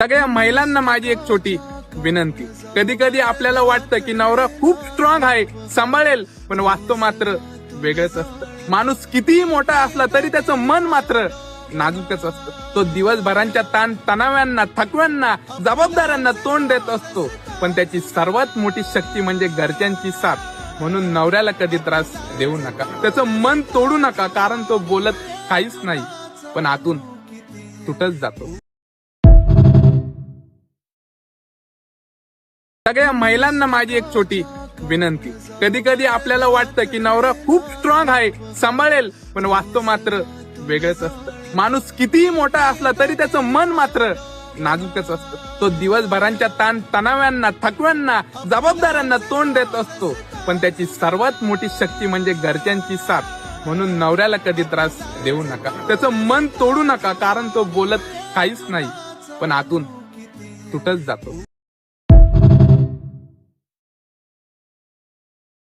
सगळ्या महिलांना माझी एक छोटी विनंती. कधी कधी आपल्याला वाटतं की नवरा खूप स्ट्रॉंग आहे, सांभाळेल, पण वास्तव मात्र वेगळंच असतं. माणूस कितीही मोठा असला तरी त्याचं मन मात्र नाजूकच असतं. तो दिवसभरांच्या ताण तणाव्यांना, थकव्यांना, जबाबदाऱ्यांना तोंड देत असतो, पण त्याची सर्वात मोठी शक्ती म्हणजे घरच्यांची साथ. म्हणून नवऱ्याला कधी त्रास देऊ नका, त्याचं मन तोडू नका, कारण तो बोलत काहीच नाही पण आतून तुटत जातो. सगळ्या महिलांना माझी एक छोटी विनंती. कधी कधी आपल्याला वाटतं की नवरा खूप स्ट्रॉंग आहे, सांभाळेल, पण वास्तव मात्र वेगळंच असतं. माणूस कितीही मोठा असला तरी त्याचं मन मात्र नाजूकच असतं. तो दिवसभरांच्या ताण तणाव्यांना, थकव्यांना, जबाबदाऱ्यांना तोंड देत असतो, पण त्याची सर्वात मोठी शक्ती म्हणजे घरच्यांची साथ. म्हणून नवऱ्याला कधी त्रास देऊ नका, त्याचं मन तोडू नका, कारण तो बोलत काहीच नाही पण आतून तुटत जातो.